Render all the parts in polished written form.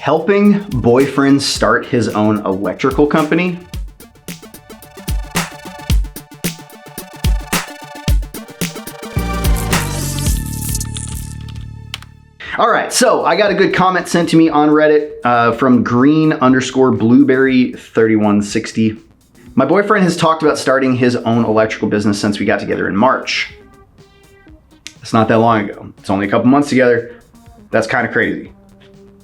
Helping boyfriend start his own electrical company. All right, so I got a good comment sent to me on Reddit from green_blueberry3160. My boyfriend has talked about starting his own electrical business since we got together in March. It's not that long ago. It's only a couple months together. That's kind of crazy.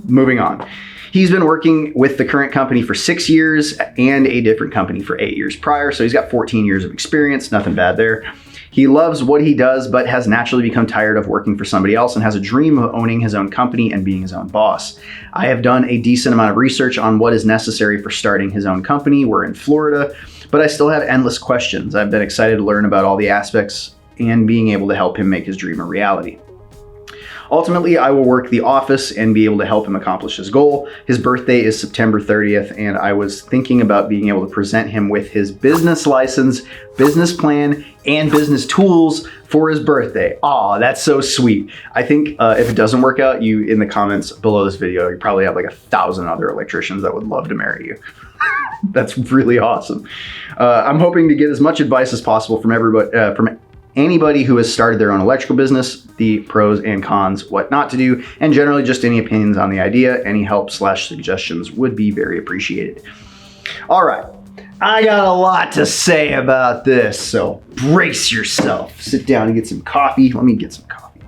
Moving on. He's been working with the current company for 6 years and a different company for 8 years prior. So he's got 14 years of experience. Nothing bad there. He loves what he does, but has naturally become tired of working for somebody else and has a dream of owning his own company and being his own boss. I have done a decent amount of research on what is necessary for starting his own company. We're in Florida, but I still have endless questions. I've been excited to learn about all the aspects and being able to help him make his dream a reality. Ultimately, I will work the office and be able to help him accomplish his goal. His birthday is September 30th, and I was thinking about being able to present him with his business license, business plan, and business tools for his birthday. Aw, that's so sweet. I think if it doesn't work out, you in the comments below this video, you probably have like 1,000 other electricians that would love to marry you. That's really awesome. I'm hoping to get as much advice as possible from everybody, from anybody who has started their own electrical business, the pros and cons, what not to do, and generally just any opinions on the idea. Any help/suggestions would be very appreciated. All right, I got a lot to say about this, so brace yourself. Sit down and get some coffee. Let me get some coffee.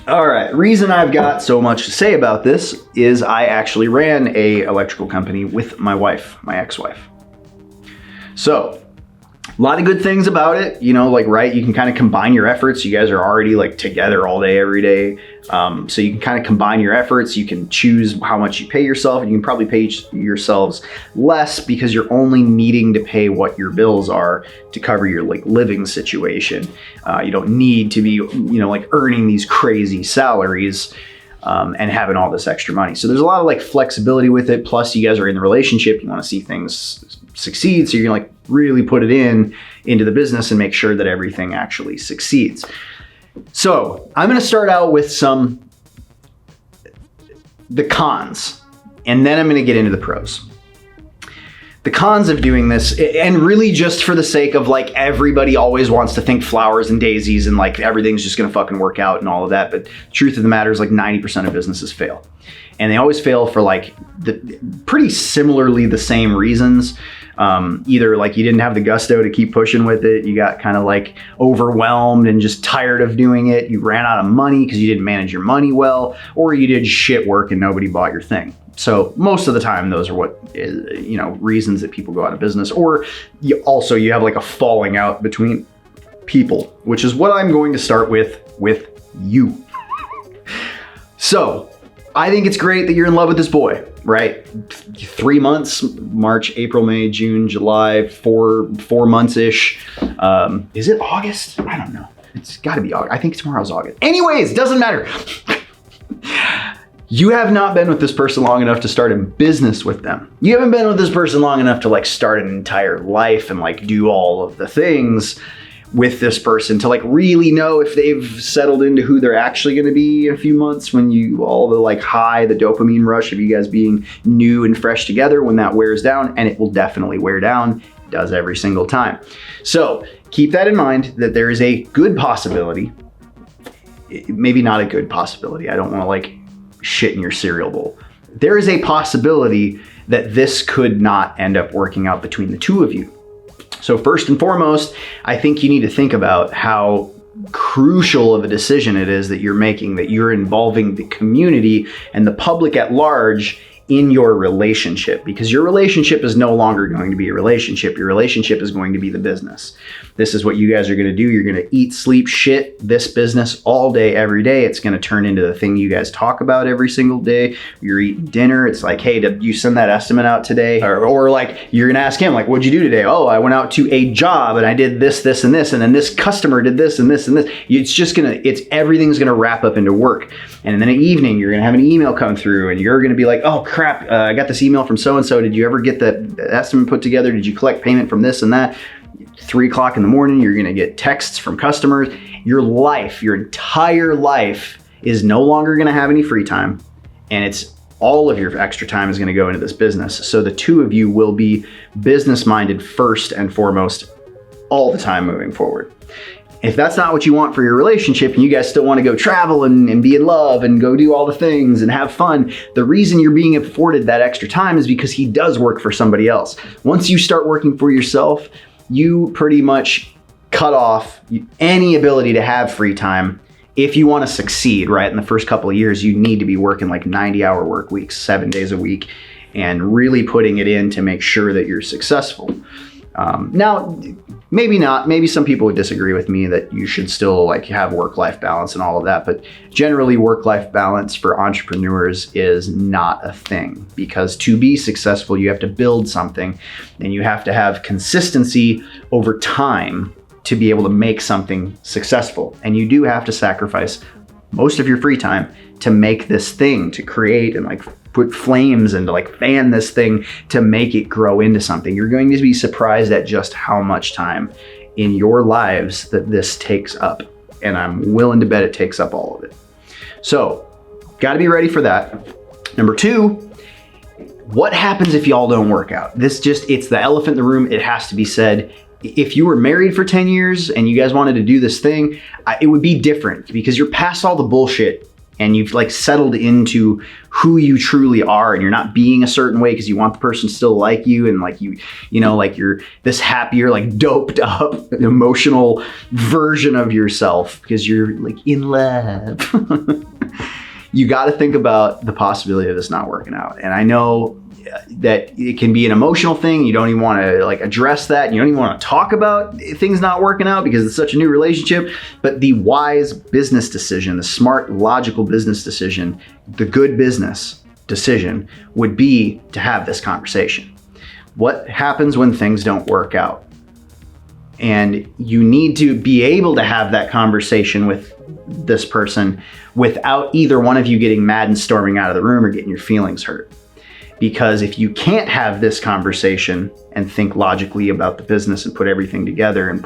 All right, reason I've got so much to say about this is I actually ran a electrical company with my wife, my ex-wife. So, a lot of good things about it, you know, like, right, you can kind of combine your efforts. You guys are already like together all day, every day. So you can kind of combine your efforts. You can choose how much you pay yourself, and you can probably pay yourselves less because you're only needing to pay what your bills are to cover your like living situation. You don't need to be, you know, like earning these crazy salaries and having all this extra money. So there's a lot of like flexibility with it. Plus you guys are in the relationship. You want to see things succeed. So you're gonna like really put it into the business and make sure that everything actually succeeds. So I'm gonna start out with the cons, and then I'm gonna get into the pros. The cons of doing this, and really just for the sake of like everybody always wants to think flowers and daisies and like everything's just gonna fucking work out and all of that, but truth of the matter is like 90% of businesses fail. And they always fail for like pretty similarly the same reasons. Either like you didn't have the gusto to keep pushing with it, you got kind of like overwhelmed and just tired of doing it, you ran out of money because you didn't manage your money well, or you did shit work and nobody bought your thing. So most of the time, those are what is, you know, reasons that people go out of business. Or you have like a falling out between people, which is what I'm going to start with you. So I think it's great that you're in love with this boy, right? 3 months, March, April, May, June, July, four months-ish. Is it August? I don't know. It's gotta be August. I think tomorrow's August. Anyways, doesn't matter. You have not been with this person long enough to start a business with them. You haven't been with this person long enough to like start an entire life and like do all of the things with this person to like really know if they've settled into who they're actually going to be in a few months, when all the like the dopamine rush of you guys being new and fresh together, when that wears down, and it will definitely wear down. It does every single time. So keep that in mind, that there is a good possibility, maybe not a good possibility. I don't want to like shit in your cereal bowl. There is a possibility that this could not end up working out between the two of you. So first and foremost, I think you need to think about how crucial of a decision it is that you're making, that you're involving the community and the public at large in your relationship, because your relationship is no longer going to be a relationship. Your relationship is going to be the business. This is what you guys are going to do. You're going to eat, sleep, shit this business all day, every day. It's going to turn into the thing you guys talk about every single day. You're eating dinner. It's like, hey, did you send that estimate out today? Or like, you're going to ask him, like, what'd you do today? Oh, I went out to a job and I did this, this, and this. And then this customer did this and this and this. Everything's going to wrap up into work. And then in the evening, you're going to have an email come through and you're going to be like, oh crap, I got this email from so-and-so. Did you ever get the estimate put together? Did you collect payment from this and that? 3 o'clock in the morning, you're going to get texts from customers. Your life, your entire life is no longer going to have any free time. And it's All of your extra time is going to go into this business. So the two of you will be business minded first and foremost all the time moving forward. If that's not what you want for your relationship and you guys still want to go travel and be in love and go do all the things and have fun, the reason you're being afforded that extra time is because he does work for somebody else. Once you start working for yourself, you pretty much cut off any ability to have free time. If you want to succeed, right, in the first couple of years, you need to be working like 90-hour work weeks, 7 days a week, and really putting it in to make sure that you're successful. Now, maybe not. Maybe some people would disagree with me that you should still like have work-life balance and all of that. But generally, work-life balance for entrepreneurs is not a thing, because to be successful, you have to build something and you have to have consistency over time to be able to make something successful. And you do have to sacrifice most of your free time to make this thing, to create and like put flames and to like fan this thing to make it grow into something. You're going to be surprised at just how much time in your lives that this takes up. And I'm willing to bet it takes up all of it. So, got to be ready for that. Number two, what happens if y'all don't work out? It's the elephant in the room. It has to be said. If you were married for 10 years and you guys wanted to do this thing, it would be different because you're past all the bullshit and you've like settled into who you truly are, and you're not being a certain way because you want the person to still like you, and like you know, like you're this happier, like doped up, emotional version of yourself because you're like in love. You got to think about the possibility of this not working out. And I know that it can be an emotional thing. You don't even want to like address that. You don't even want to talk about things not working out because it's such a new relationship. But the wise business decision, the smart, logical business decision, the good business decision would be to have this conversation. What happens when things don't work out? And you need to be able to have that conversation with this person without either one of you getting mad and storming out of the room or getting your feelings hurt. Because if you can't have this conversation and think logically about the business and put everything together and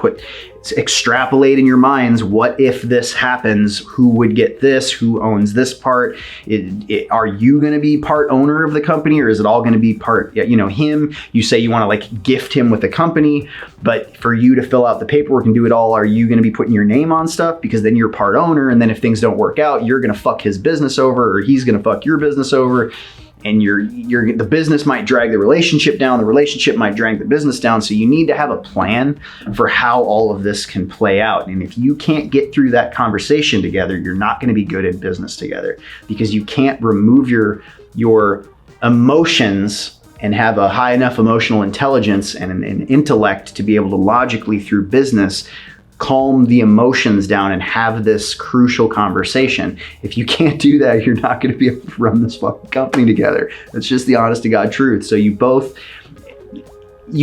extrapolate in your minds, what if this happens? Who would get this? Who owns this part? Are you going to be part owner of the company, or is it all going to be part, him? You say you want to like gift him with the company, but for you to fill out the paperwork and do it all, are you going to be putting your name on stuff? Because then you're part owner, and then if things don't work out, you're going to fuck his business over, or he's going to fuck your business over. And the business might drag the relationship down. The relationship might drag the business down. So you need to have a plan for how all of this can play out. And if you can't get through that conversation together, you're not going to be good in business together, because you can't remove your emotions and have a high enough emotional intelligence and an intellect to be able to logically, through business, calm the emotions down and have this crucial conversation. If you can't do that, you're not going to be able to run this fucking company together. That's just the honest to God truth. So you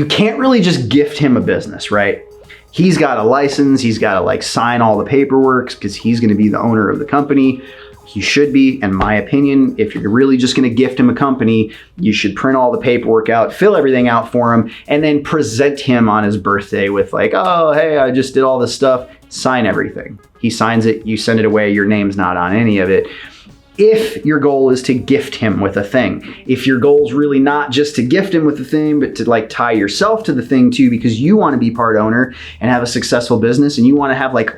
can't really just gift him a business, right? He's got a license. He's got to like sign all the paperwork because he's going to be the owner of the company. He should be, in my opinion. If you're really just going to gift him a company, you should print all the paperwork out, fill everything out for him, and then present him on his birthday with like, oh, hey, I just did all this stuff. Sign everything. He signs it. You send it away. Your name's not on any of it. If your goal is to gift him with a thing, if your goal is really not just to gift him with the thing, but to like tie yourself to the thing too, because you want to be part owner and have a successful business, and you want to have like,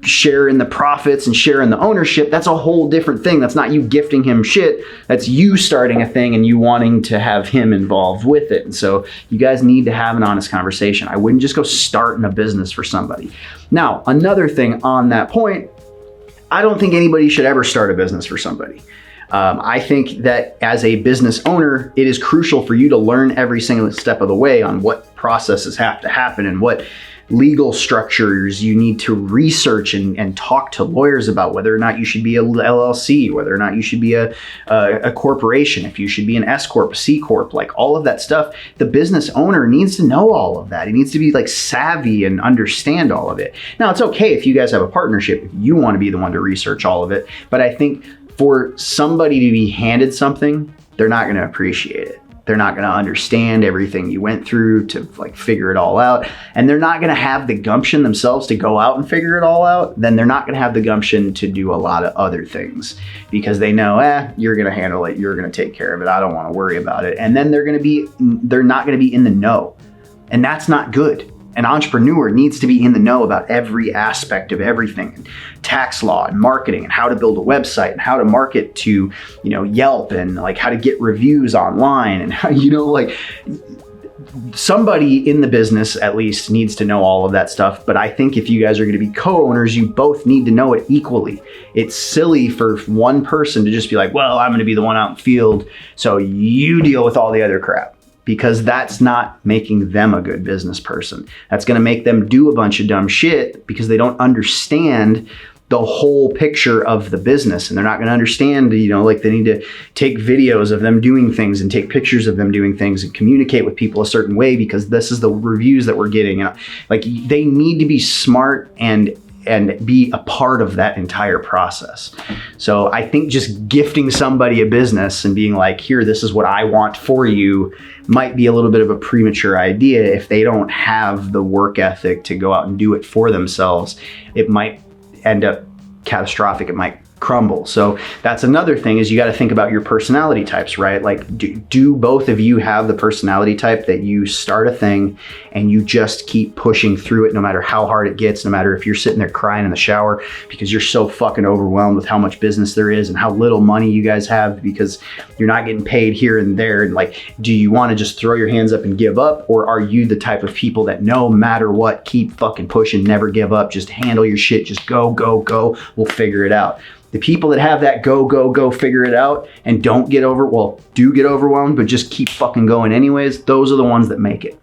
share in the profits and share in the ownership, that's a whole different thing. That's not you gifting him shit. That's you starting a thing and you wanting to have him involved with it. And so you guys need to have an honest conversation. I wouldn't just go starting a business for somebody. Now, another thing on that point, I don't think anybody should ever start a business for somebody. I think that as a business owner, it is crucial for you to learn every single step of the way on what processes have to happen and what legal structures you need to research and talk to lawyers about, whether or not you should be a LLC, whether or not you should be a corporation, if you should be an S Corp, a C Corp, like all of that stuff. The business owner needs to know all of that. He needs to be like savvy and understand all of it. Now, it's okay if you guys have a partnership, if you want to be the one to research all of it. But I think for somebody to be handed something, they're not going to appreciate it. They're not going to understand everything you went through to like figure it all out. And they're not going to have the gumption themselves to go out and figure it all out. Then they're not going to have the gumption to do a lot of other things because they know, you're going to handle it. You're going to take care of it. I don't want to worry about it. And then they're not going to be in the know. And that's not good. An entrepreneur needs to be in the know about every aspect of everything, tax law and marketing and how to build a website and how to market to, Yelp and like how to get reviews online and how, like somebody in the business at least needs to know all of that stuff. But I think if you guys are going to be co-owners, you both need to know it equally. It's silly for one person to just be like, well, I'm going to be the one out in the field, so you deal with all the other crap. Because that's not making them a good business person. That's going to make them do a bunch of dumb shit because they don't understand the whole picture of the business. And they're not going to understand, like they need to take videos of them doing things and take pictures of them doing things and communicate with people a certain way because this is the reviews that we're getting. Like they need to be smart and be a part of that entire process. So I think just gifting somebody a business and being like, here, this is what I want for you might be a little bit of a premature idea if they don't have the work ethic to go out and do it for themselves. It might end up catastrophic. It might crumble. So that's another thing is you got to think about your personality types, right? Like do both of you have the personality type that you start a thing and you just keep pushing through it no matter how hard it gets, no matter if you're sitting there crying in the shower because you're so fucking overwhelmed with how much business there is and how little money you guys have because you're not getting paid here and there. And like, do you want to just throw your hands up and give up? Or are you the type of people that no matter what, keep fucking pushing, never give up, just handle your shit, just go, we'll figure it out. The people that have that go, figure it out and do get overwhelmed, but just keep fucking going anyways, those are the ones that make it.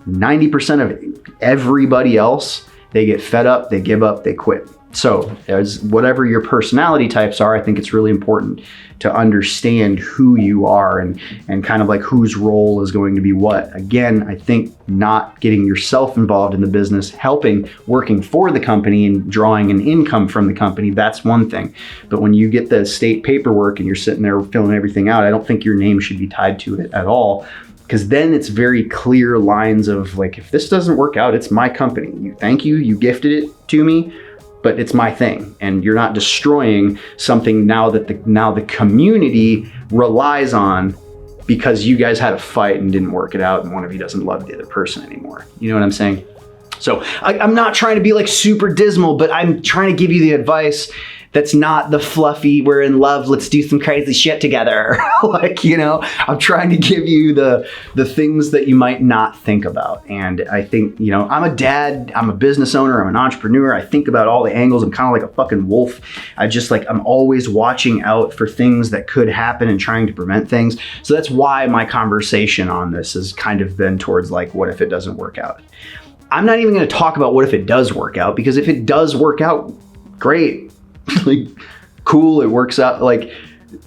90% of everybody else, they get fed up, they give up, they quit. So as whatever your personality types are, I think it's really important to understand who you are and kind of like whose role is going to be what. Again, I think not getting yourself involved in the business, helping, working for the company and drawing an income from the company, that's one thing. But when you get the state paperwork and you're sitting there filling everything out, I don't think your name should be tied to it at all. Because then it's very clear lines of like, if this doesn't work out, it's my company. Thank you, you gifted it to me, but it's my thing. And you're not destroying something now that the community relies on because you guys had a fight and didn't work it out and one of you doesn't love the other person anymore. You know what I'm saying? So I'm not trying to be like super dismal, but I'm trying to give you the advice that's not the fluffy, we're in love, let's do some crazy shit together. I'm trying to give you the things that you might not think about. And I think, I'm a dad, I'm a business owner, I'm an entrepreneur. I think about all the angles. I'm kind of like a fucking wolf. I'm always watching out for things that could happen and trying to prevent things. So that's why my conversation on this has kind of been towards like, what if it doesn't work out? I'm not even going to talk about what if it does work out, because if it does work out, great. Like, cool, it works out. Like,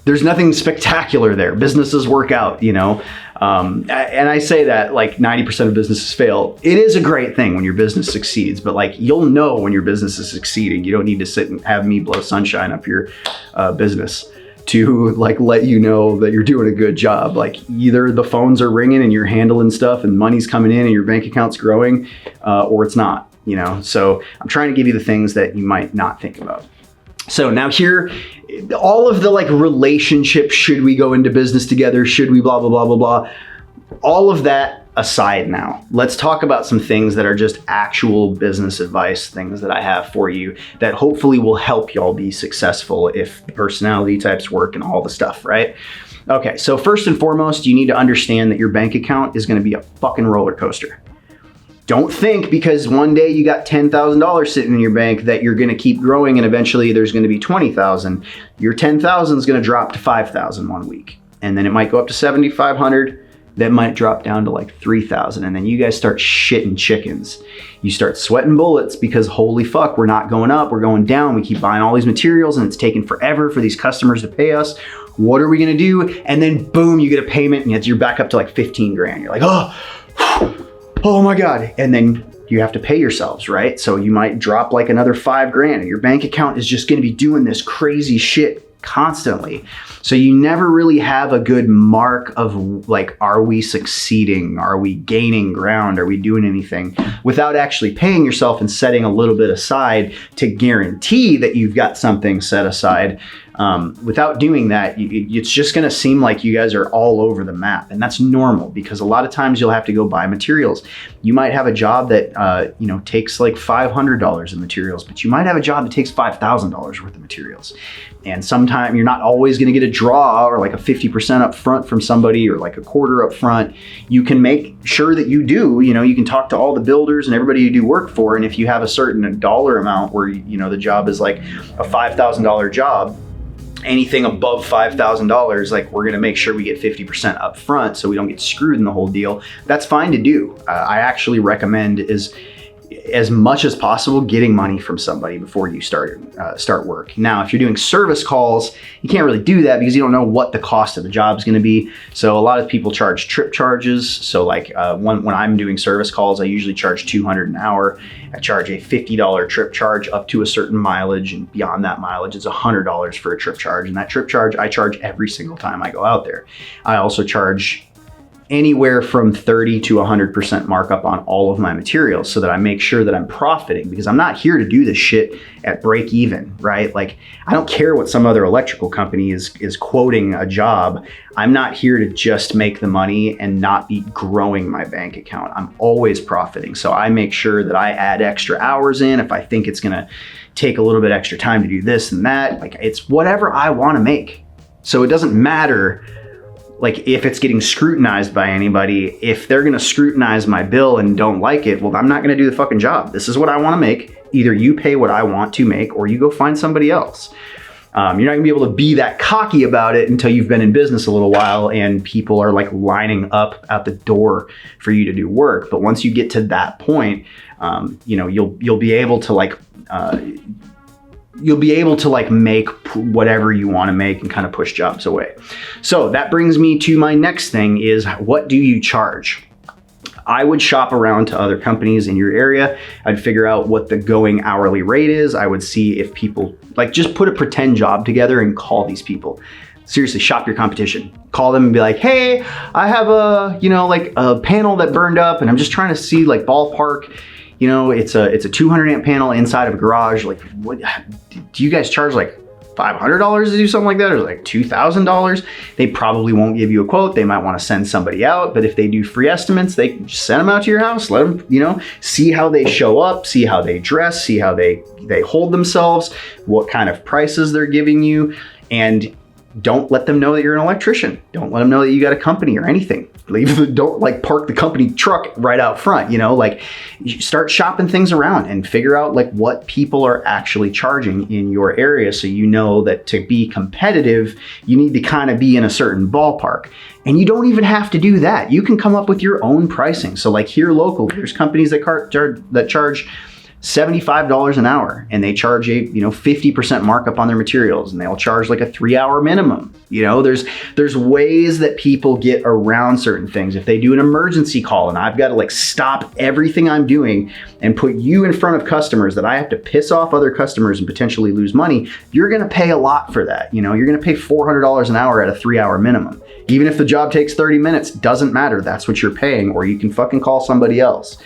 there's nothing spectacular there. Businesses work out, And I say that like 90% of businesses fail. It is a great thing when your business succeeds, but like, you'll know when your business is succeeding. You don't need to sit and have me blow sunshine up your business to like let you know that you're doing a good job. Like, either the phones are ringing and you're handling stuff and money's coming in and your bank account's growing, or it's not, So I'm trying to give you the things that you might not think about. So now here, all of the like relationships, should we go into business together? Should we blah, blah, blah, blah, blah. All of that aside now, let's talk about some things that are just actual business advice, things that I have for you that hopefully will help y'all be successful if the personality types work and all the stuff, right? Okay, so first and foremost, you need to understand that your bank account is gonna be a fucking roller coaster. Don't think because one day you got $10,000 sitting in your bank that you're going to keep growing and eventually there's going to be 20,000. Your 10,000 is going to drop to 5,000 one week. And then it might go up to 7,500. That might drop down to like 3,000. And then you guys start shitting chickens. You start sweating bullets because holy fuck, we're not going up, we're going down. We keep buying all these materials and it's taking forever for these customers to pay us. What are we going to do? And then boom, you get a payment and you're back up to like 15 grand. You're like, oh my God. And then you have to pay yourselves, right? So you might drop like another 5 grand and your bank account is just going to be doing this crazy shit constantly. So you never really have a good mark of like, are we succeeding? Are we gaining ground? Are we doing anything, without actually paying yourself and setting a little bit aside to guarantee that you've got something set aside. Without doing that, it's just going to seem like you guys are all over the map. And that's normal, because a lot of times you'll have to go buy materials. You might have a job that, takes like $500 in materials, but you might have a job that takes $5,000 worth of materials. And sometimes you're not always going to get a draw or like a 50% up front from somebody, or like a quarter up front. You can make sure that you do, you can talk to all the builders and everybody you do work for. And if you have a certain dollar amount where, the job is like a $5,000 job, anything above $5,000, like, we're going to make sure we get 50% up front so we don't get screwed in the whole deal. That's fine to do. I actually recommend, is as much as possible, getting money from somebody before you start work. Now, if you're doing service calls, you can't really do that because you don't know what the cost of the job is going to be. So a lot of people charge trip charges. So like when I'm doing service calls, I usually charge $200 an hour. I charge a $50 trip charge up to a certain mileage, and beyond that mileage, it's $100 for a trip charge. And that trip charge I charge every single time I go out there. I also charge anywhere from 30 to 100% markup on all of my materials, so that I make sure that I'm profiting, because I'm not here to do this shit at break even, right? Like, I don't care what some other electrical company is quoting a job. I'm not here to just make the money and not be growing my bank account. I'm always profiting. So I make sure that I add extra hours in if I think it's gonna take a little bit extra time to do this and that. Like, it's whatever I wanna make. So it doesn't matter like if it's getting scrutinized by anybody. If they're gonna scrutinize my bill and don't like it, well, I'm not gonna do the fucking job. This is what I wanna make. Either you pay what I want to make, or you go find somebody else. You're not gonna be able to be that cocky about it until you've been in business a little while and people are like lining up at the door for you to do work. But once you get to that point, you'll be able to make whatever you want to make and kind of push jobs away. So that brings me to my next thing, is what do you charge? I would shop around to other companies in your area. I'd figure out what the going hourly rate is. I would see if people, like, just put a pretend job together and call these people. Seriously, shop your competition. Call them and be like, hey, I have a panel that burned up and I'm just trying to see like ballpark. It's a 200 amp panel inside of a garage. Like, what do you guys charge, like $500 to do something like that, or like $2,000? They probably won't give you a quote. They might want to send somebody out, but if they do free estimates, they can just send them out to your house, let them, see how they show up, see how they dress, see how they hold themselves, what kind of prices they're giving you, and don't let them know that you're an electrician. Don't let them know that you got a company or anything. Don't like park the company truck right out front, you start shopping things around and figure out like what people are actually charging in your area. So you know that to be competitive, you need to kind of be in a certain ballpark. And you don't even have to do that. You can come up with your own pricing. So like here locally, there's companies that charge $75 an hour, and they charge a 50% markup on their materials, and they'll charge like a 3-hour minimum. There's ways that people get around certain things. If they do an emergency call and I've got to like stop everything I'm doing and put you in front of customers that I have to piss off other customers and potentially lose money, you're going to pay a lot for that. You're going to pay $400 an hour at a 3-hour minimum. Even if the job takes 30 minutes, doesn't matter. That's what you're paying, or you can fucking call somebody else.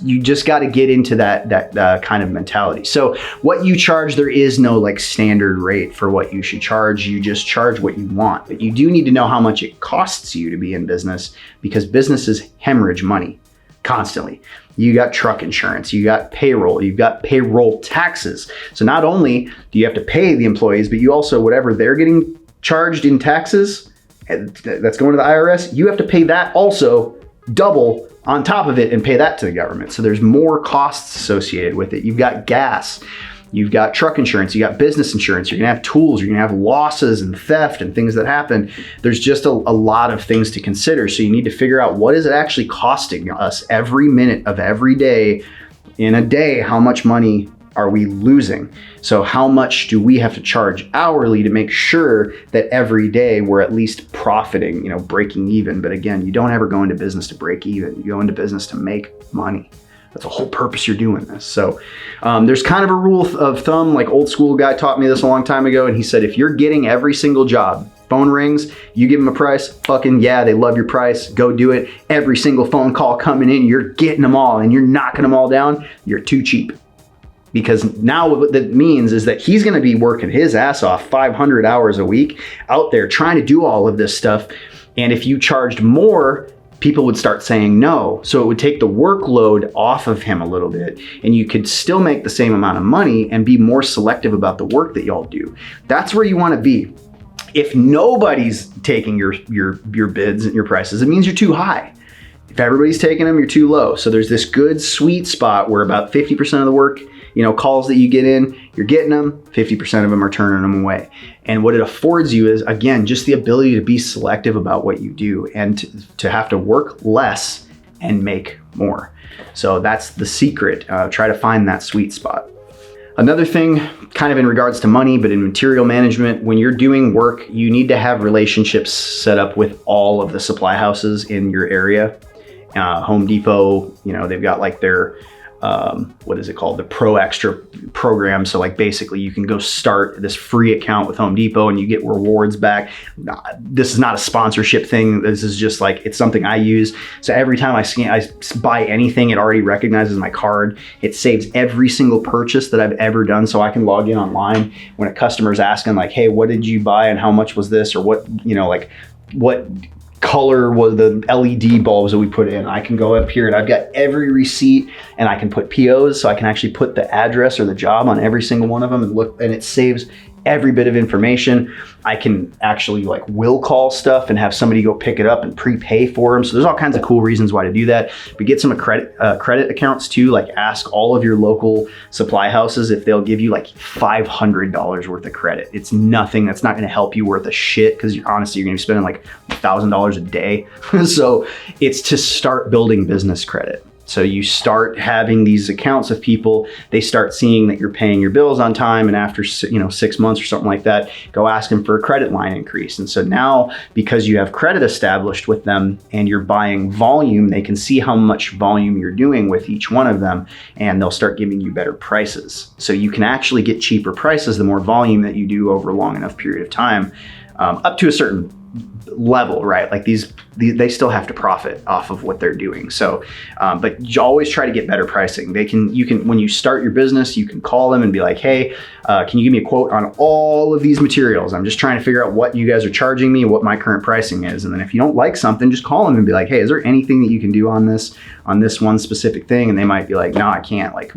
You just got to get into that kind of mentality. So what you charge, there is no like standard rate for what you should charge. You just charge what you want, but you do need to know how much it costs you to be in business, because businesses hemorrhage money constantly. You got truck insurance, you got payroll, you've got payroll taxes. So not only do you have to pay the employees, but you also, whatever they're getting charged in taxes that's going to the IRS, you have to pay that also double on top of it and pay that to the government. So there's more costs associated with it. You've got gas, you've got truck insurance, you got business insurance, you're gonna have tools, you're gonna have losses and theft and things that happen. There's just a lot of things to consider. So you need to figure out, what is it actually costing us every minute of every day in a day? How much money are we losing? So how much do we have to charge hourly to make sure that every day we're at least profiting, breaking even? But again, you don't ever go into business to break even. You go into business to make money. That's the whole purpose you're doing this. So there's kind of a rule of thumb, like old school guy taught me this a long time ago. And he said, if you're getting every single job, phone rings, you give them a price, fucking yeah, they love your price, go do it. Every single phone call coming in, you're getting them all and you're knocking them all down, you're too cheap. Because now what that means is that he's gonna be working his ass off 500 hours a week out there trying to do all of this stuff. And if you charged more, people would start saying no. So it would take the workload off of him a little bit, and you could still make the same amount of money and be more selective about the work that y'all do. That's where you wanna be. If nobody's taking your bids and your prices, it means you're too high. If everybody's taking them, you're too low. So there's this good sweet spot where about 50% of the work, calls that you get in, you're getting them, 50% of them are turning them away. And what it affords you is, again, just the ability to be selective about what you do and to have to work less and make more. So that's the secret. Try to find that sweet spot. Another thing, kind of in regards to money, but in material management, when you're doing work, you need to have relationships set up with all of the supply houses in your area. Home Depot, they've got like their, what is it called? The Pro Extra program. So like basically you can go start this free account with Home Depot and you get rewards back. This is not a sponsorship thing. This is just like, it's something I use. So every time I buy anything, it already recognizes my card. It saves every single purchase that I've ever done. So I can log in online when a customer's asking like, hey, what did you buy and how much was this? Or what, what color was the LED bulbs that we put in. I can go up here and I've got every receipt and I can put POs, so I can actually put the address or the job on every single one of them and look, and it saves every bit of information. I can actually like will call stuff and have somebody go pick it up and prepay for them. So there's all kinds of cool reasons why to do that. But get some credit accounts too. Like ask all of your local supply houses if they'll give you like $500 worth of credit. It's nothing. That's not going to help you worth a shit because honestly, you're going to be spending like $1,000 a day. So it's to start building business credit. So you start having these accounts of people, they start seeing that you're paying your bills on time, and after 6 months or something like that, go ask them for a credit line increase. And so now, because you have credit established with them and you're buying volume, they can see how much volume you're doing with each one of them, and they'll start giving you better prices. So you can actually get cheaper prices the more volume that you do over a long enough period of time, up to a certain level, right? Like they still have to profit off of what they're doing. So, but you always try to get better pricing. You can, when you start your business, you can call them and be like, hey, can you give me a quote on all of these materials? I'm just trying to figure out what you guys are charging me, what my current pricing is. And then if you don't like something, just call them and be like, hey, is there anything that you can do on this one specific thing? And they might be like, no, I can't. Like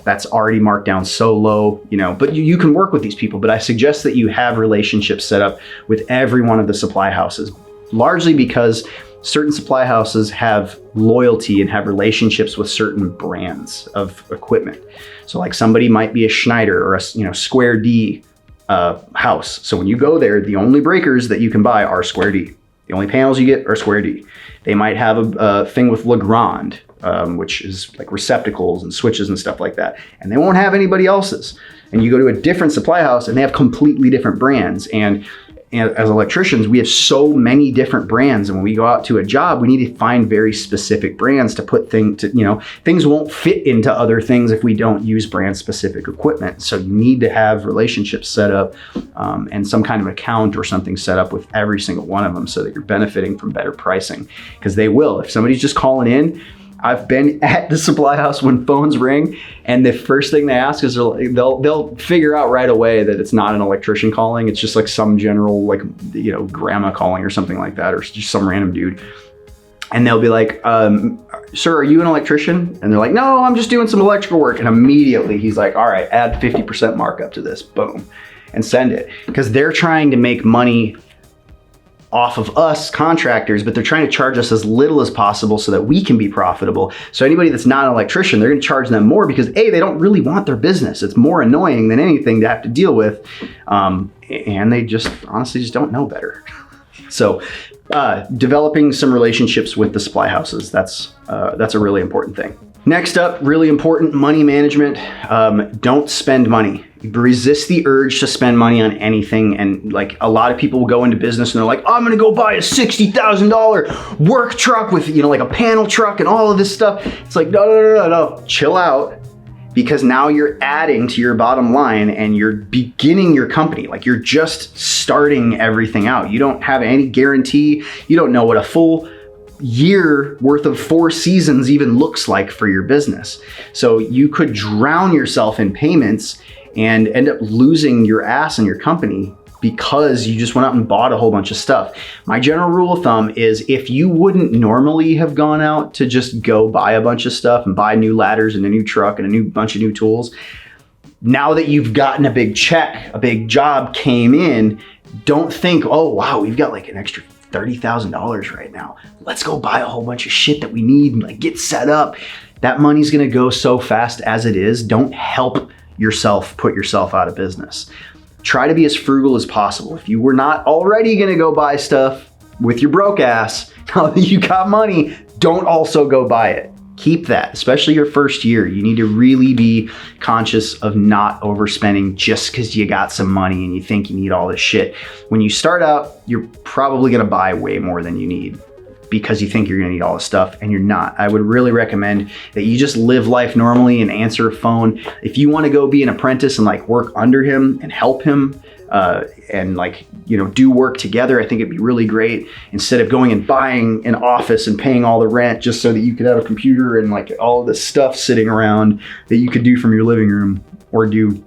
that's already marked down so low, but you can work with these people. But I suggest that you have relationships set up with every one of the supply houses, largely because certain supply houses have loyalty and have relationships with certain brands of equipment. So like somebody might be a Schneider or a Square D house. So when you go there, the only breakers that you can buy are Square D. The only panels you get are Square D. They might have a thing with Legrand, which is like receptacles and switches and stuff like that. And they won't have anybody else's. And you go to a different supply house and they have completely different brands. And as electricians, we have so many different brands. And when we go out to a job, we need to find very specific brands to put things won't fit into other things if we don't use brand specific equipment. So you need to have relationships set up and some kind of account or something set up with every single one of them so that you're benefiting from better pricing, because they will. If somebody's just calling in, I've been at the supply house when phones ring and the first thing they ask is they'll figure out right away that it's not an electrician calling. It's just like some general, grandma calling or something like that, or just some random dude. And they'll be like, sir, are you an electrician? And they're like, no, I'm just doing some electrical work. And immediately he's like, all right, add 50% markup to this, boom, and send it. Because they're trying to make money off of us contractors, but they're trying to charge us as little as possible so that we can be profitable. So anybody that's not an electrician, they're going to charge them more because A, they don't really want their business. It's more annoying than anything to have to deal with. And they just honestly just don't know better. So developing some relationships with the supply houses, that's a really important thing. Next up, really important, money management. Don't spend money. Resist the urge to spend money on anything. And like a lot of people will go into business and they're like, I'm gonna go buy a $60,000 work truck with, you know, like a panel truck and all of this stuff. It's like, no, chill out. Because now you're adding to your bottom line and you're beginning your company. Like you're just starting everything out. You don't have any guarantee. You don't know what a full year worth of 4 seasons even looks like for your business. So you could drown yourself in payments and end up losing your ass in your company because you just went out and bought a whole bunch of stuff. My general rule of thumb is if you wouldn't normally have gone out to just go buy a bunch of stuff and buy new ladders and a new truck and a bunch of new tools, now that you've gotten a big check, a big job came in, don't think, oh wow, we've got like an extra $30,000 right now. Let's go buy a whole bunch of shit that we need and like get set up. That money's gonna go so fast as it is. Don't help yourself put yourself out of business. Try to be as frugal as possible. If you were not already gonna go buy stuff with your broke ass, now that you got money, don't also go buy it. Keep that, especially your first year. You need to really be conscious of not overspending just because you got some money and you think you need all this shit. When you start out, you're probably gonna buy way more than you need because you think you're gonna need all this stuff and you're not. I would really recommend that you just live life normally and answer a phone. If you wanna go be an apprentice and like work under him and help him and like, you know, do work together, I think it'd be really great instead of going and buying an office and paying all the rent just so that you could have a computer and like all of this stuff sitting around that you could do from your living room or do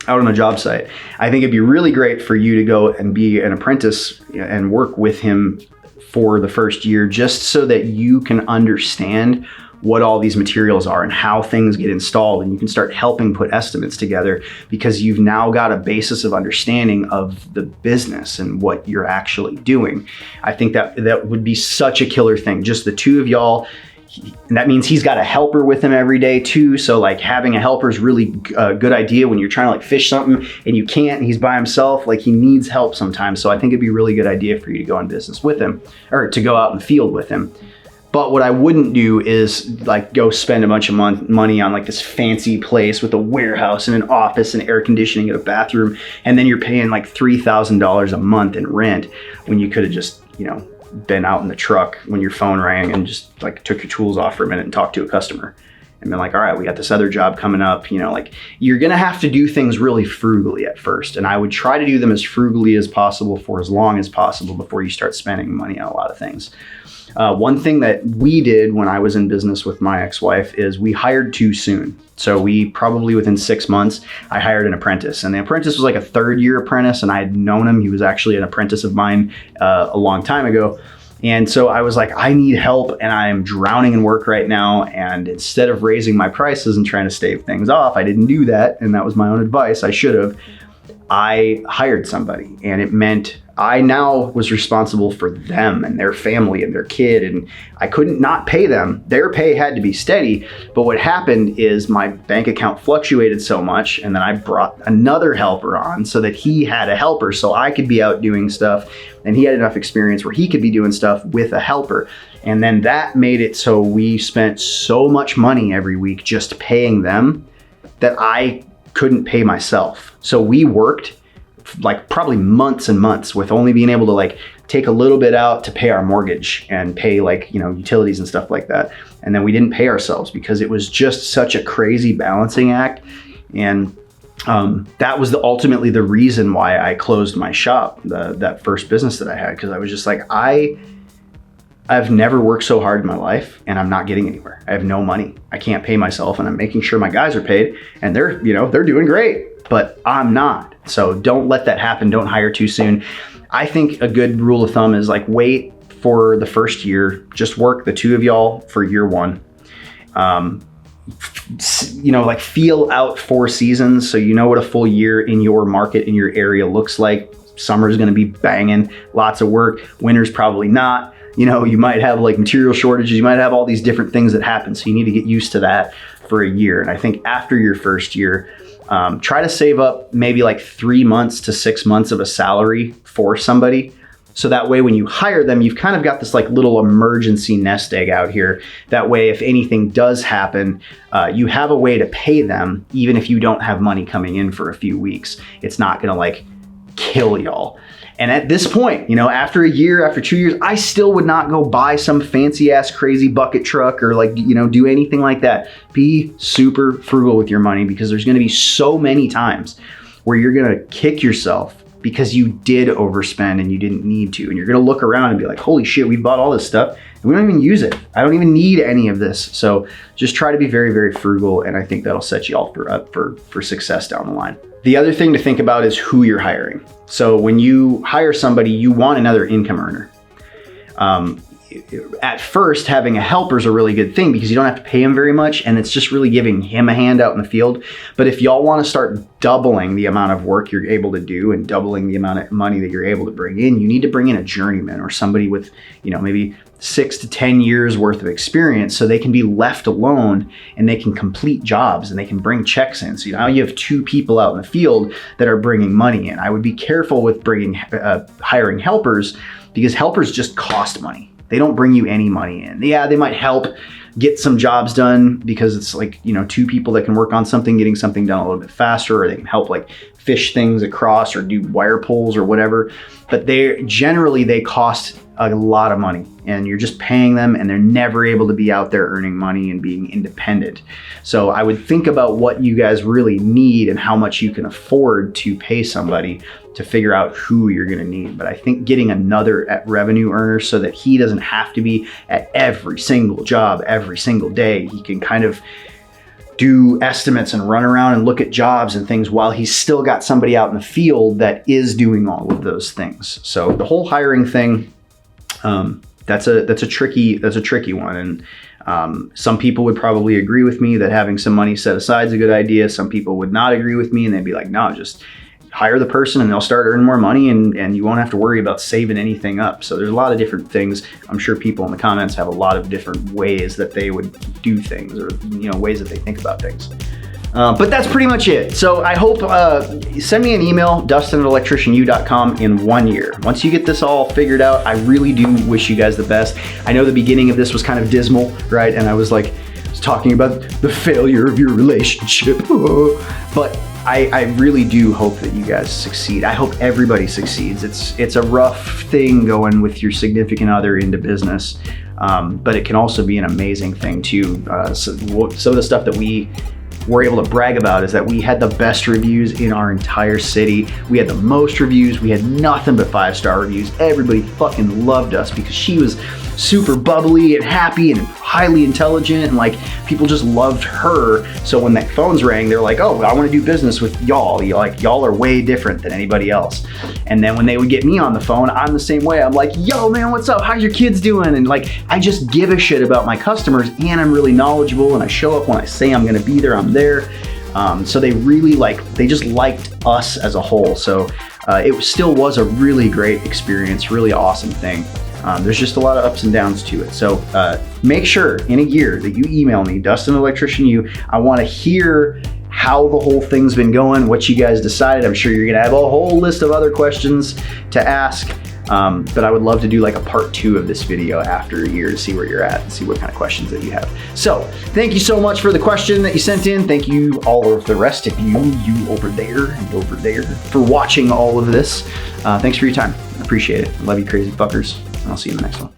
out on a job site. I think it'd be really great for you to go and be an apprentice and work with him for the first year, just so that you can understand what all these materials are and how things get installed, and you can start helping put estimates together because you've now got a basis of understanding of the business and what you're actually doing. I think that would be such a killer thing, just the two of y'all. And that means he's got a helper with him every day too. So like having a helper is really a good idea when you're trying to like fish something and you can't, and he's by himself, like he needs help sometimes. So I think it'd be a really good idea for you to go in business with him or to go out in the field with him. But what I wouldn't do is like go spend a bunch of money on like this fancy place with a warehouse and an office and air conditioning and a bathroom. And then you're paying like $3,000 a month in rent when you could have just, you know, been out in the truck when your phone rang and just like took your tools off for a minute and talked to a customer and been like, all right, we got this other job coming up. You know, like you're gonna have to do things really frugally at first. And I would try to do them as frugally as possible for as long as possible before you start spending money on a lot of things. One thing that we did when I was in business with my ex-wife is we hired too soon. So we probably within 6 months, I hired an apprentice, and the apprentice was like a 3rd-year apprentice, and I had known him. He was actually an apprentice of mine a long time ago. And so I was like, I need help and I'm drowning in work right now. And instead of raising my prices and trying to stave things off, I didn't do that. And that was my own advice. I should have. I hired somebody, and it meant I now was responsible for them and their family and their kid, and I couldn't not pay them. Their pay had to be steady, but what happened is my bank account fluctuated so much, and then I brought another helper on so that he had a helper so I could be out doing stuff, and he had enough experience where he could be doing stuff with a helper. And then that made it so we spent so much money every week just paying them that I couldn't pay myself. So we worked like probably months and months with only being able to like take a little bit out to pay our mortgage and pay like, you know, utilities and stuff like that. And then we didn't pay ourselves because it was just such a crazy balancing act. And that was ultimately the reason why I closed my shop, that first business that I had, because I was just like, I've never worked so hard in my life and I'm not getting anywhere. I have no money. I can't pay myself, and I'm making sure my guys are paid and they're, you know, they're doing great, but I'm not. So don't let that happen. Don't hire too soon. I think a good rule of thumb is like wait for the first year, just work the two of y'all for year one. You know, like feel out 4 seasons so you know what a full year in your market, in your area looks like. Summer's gonna be banging, lots of work. Winter's probably not. You know, you might have like material shortages, you might have all these different things that happen. So you need to get used to that for a year. And I think after your first year, try to save up maybe like 3 months to 6 months of a salary for somebody So that way, when you hire them, you've kind of got this like little emergency nest egg out here. That way, if anything does happen, you have a way to pay them, even if you don't have money coming in for a few weeks. It's not gonna like kill y'all. And at this point, you know, after a year, after 2 years, I still would not go buy some fancy ass crazy bucket truck or like, you know, do anything like that. Be super frugal with your money, because there's gonna be so many times where you're gonna kick yourself because you did overspend and you didn't need to. And you're gonna look around and be like, holy shit, we bought all this stuff and we don't even use it. I don't even need any of this. So just try to be very, very frugal. And I think that'll set you all up for success down the line. The other thing to think about is who you're hiring. So when you hire somebody, you want another income earner. At first, having a helper is a really good thing because you don't have to pay him very much, and it's just really giving him a hand out in the field. But if y'all want to start doubling the amount of work you're able to do and doubling the amount of money that you're able to bring in, you need to bring in a journeyman or somebody with, you know, maybe 6 to 10 years worth of experience, so they can be left alone and they can complete jobs and they can bring checks in. So now you have 2 people out in the field that are bringing money in. I would be careful with hiring helpers, because helpers just cost money. They don't bring you any money in. Yeah, they might help get some jobs done because it's like, you know, 2 people that can work on something, getting something done a little bit faster, or they can help like fish things across or do wire pulls or whatever. But they cost a lot of money, and you're just paying them, and they're never able to be out there earning money and being independent. So I would think about what you guys really need and how much you can afford to pay somebody to figure out who you're gonna need. But I think getting another revenue earner so that he doesn't have to be at every single job every single day, he can kind of do estimates and run around and look at jobs and things while he's still got somebody out in the field that is doing all of those things. So the whole hiring thing, that's a tricky one. And some people would probably agree with me that having some money set aside is a good idea. Some people would not agree with me, and they'd be like, no, just hire the person and they'll start earning more money, and you won't have to worry about saving anything up. So there's a lot of different things. I'm sure people in the comments have a lot of different ways that they would do things, or, you know, ways that they think about things. But that's pretty much it. So I hope, send me an email, dustin@electricianu.com, in 1 year. Once you get this all figured out, I really do wish you guys the best. I know the beginning of this was kind of dismal, right? And I was talking about the failure of your relationship, but I really do hope that you guys succeed. I hope everybody succeeds. It's a rough thing going with your significant other into business, but it can also be an amazing thing too. So some of the stuff that we were able to brag about is that we had the best reviews in our entire city. We had the most reviews. We had nothing but 5-star reviews. Everybody fucking loved us because she was super bubbly and happy and highly intelligent, and like people just loved her. So when the phones rang, they're like, oh, I want to do business with y'all. Y'all are way different than anybody else. And then when they would get me on the phone, I'm the same way. I'm like, yo man, what's up? How's your kids doing? And like, I just give a shit about my customers, and I'm really knowledgeable, and I show up when I say I'm gonna be there, I'm there. So they really they just liked us as a whole. So it still was a really great experience, really awesome thing. There's just a lot of ups and downs to it. So make sure in a year that you email me, Dustin Electrician U. I want to hear how the whole thing's been going, what you guys decided. I'm sure you're gonna have a whole list of other questions to ask, but I would love to do like a part 2 of this video after a year to see where you're at and see what kind of questions that you have. So thank you so much for the question that you sent in. Thank you all of the rest of you over there and over there, for watching all of this. Thanks for your time. I appreciate it. Love you crazy fuckers. I'll see you in the next one.